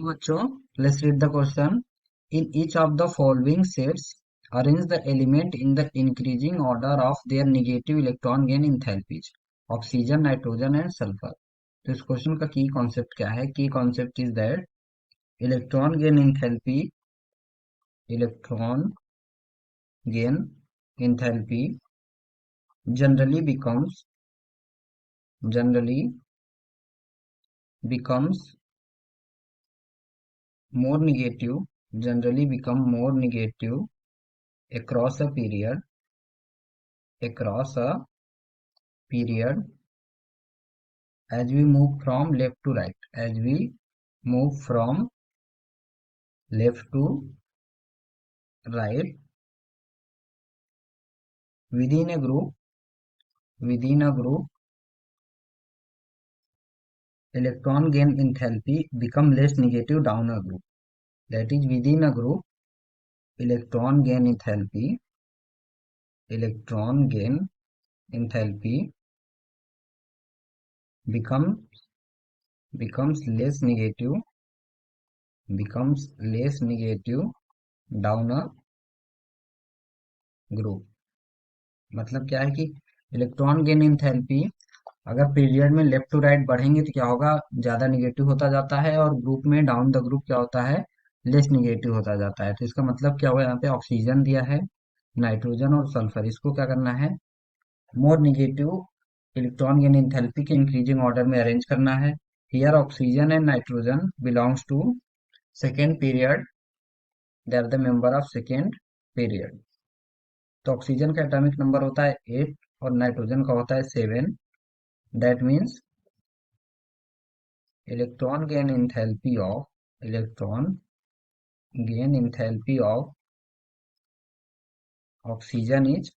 बच्चों, let's read the question. In each of the following sets, arrange the element in the increasing order of their negative electron gain enthalpies. Oxygen, nitrogen and sulphur. तो इस question का की concept क्या है? की concept is that electron gain enthalpy, electron gain enthalpy generally becomes generally becomes more negative generally become more negative across a period as we move from left to right, as we move from left to right within a group electron gain enthalpy become less negative down a group. That is, within a group electron gain enthalpy becomes less negative down a group. मतलब क्या है कि electron gain enthalpy अगर period में left to right बढ़ेंगे तो क्या होगा? ज्यादा निगेटिव होता जाता है, और ग्रुप में डाउन द ग्रुप क्या होता है? लेस निगेटिव होता जाता है। तो इसका मतलब क्या हुआ? यहाँ पे ऑक्सीजन दिया है, नाइट्रोजन और सल्फर, इसको क्या करना है? More negative electron gain enthalpy के इंक्रीजिंग ऑर्डर में अरेंज करना है। Here oxygen and nitrogen belongs to second period, they are the member of second period. तो ऑक्सीजन का एटॉमिक नंबर होता है 8 और नाइट्रोजन का होता है 7। That means electron gain enthalpy of oxygen is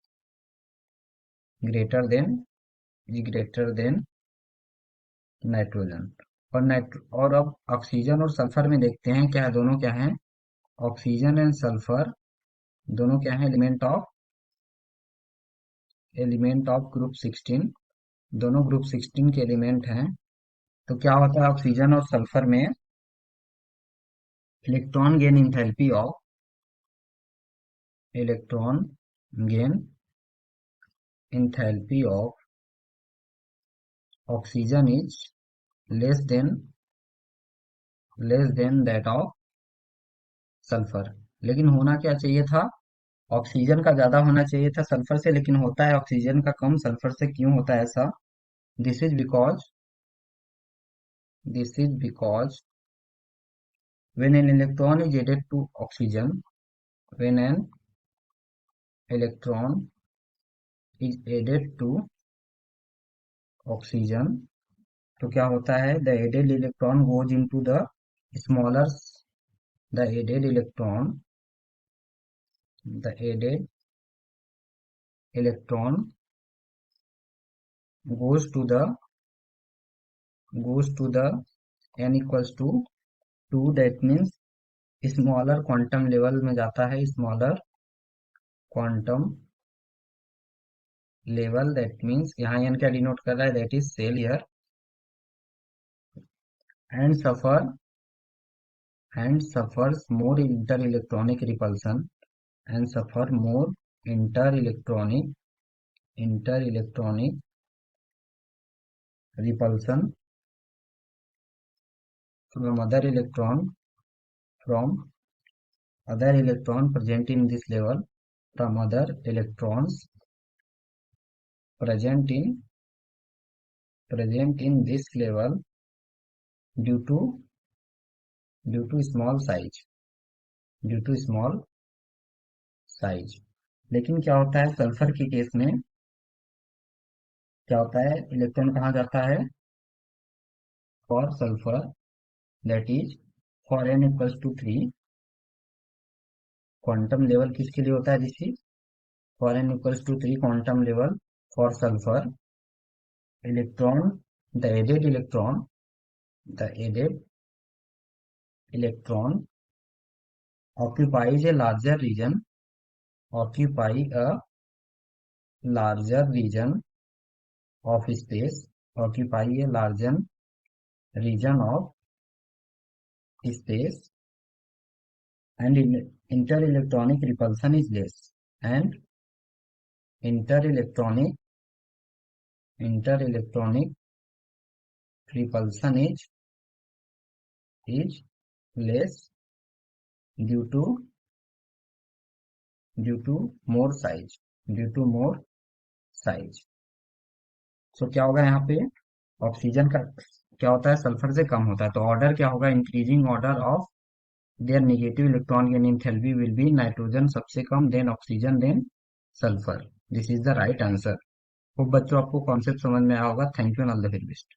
greater than nitrogen. और अब ऑक्सीजन और सल्फर में देखते हैं क्या है, दोनों क्या हैं? ऑक्सीजन एंड सल्फर दोनों क्या हैं? एलिमेंट ऑफ ग्रुप 16, दोनों ग्रुप 16 के एलिमेंट हैं। तो क्या होता है ऑक्सीजन और सल्फर में? Electron gain enthalpy of oxygen is less than that of sulphur. लेकिन होना क्या चाहिए था? ऑक्सीजन का ज्यादा होना चाहिए था सल्फर से, लेकिन होता है ऑक्सीजन का कम सल्फर से। क्यों होता है ऐसा? This is because when an electron is added to oxygen when an electron is added to oxygen, तो क्या होता है? The added electron goes into smaller the added electron goes to the n equals to 2। That means smaller quantum level में जाता है, smaller quantum level. That means यहाँ n क्या denote कर रहा है? That is shell here. And suffers more inter-electronic repulsion and suffer more inter-electronic repulsion from other electron present in this level, from other electrons present in this level due to small size। लेकिन क्या होता है sulphur के case में? क्या होता है? Electron कहाँ जाता है? For sulphur, that is for n equals to 3। Quantum level किसके लिए होता है? This is for n equals to 3 quantum level for sulphur. Electron the added electron occupies a larger region of space, occupy a larger region of space and inter-electronic repulsion is less, and inter-electronic inter-electronic repulsion is less due to due to more size due to more size. So क्या होगा यहाँ पे, oxygen का क्या होता है, sulphur से कम होता है, तो ऑर्डर क्या होगा, increasing order of their negative electron gain enthalpy will be nitrogen सबसे कम, then oxygen, then sulphur. This is the right answer. खूब बच्चों, आपको कॉन्सेप्ट समझ में आया होगा। Thank you and all the very best.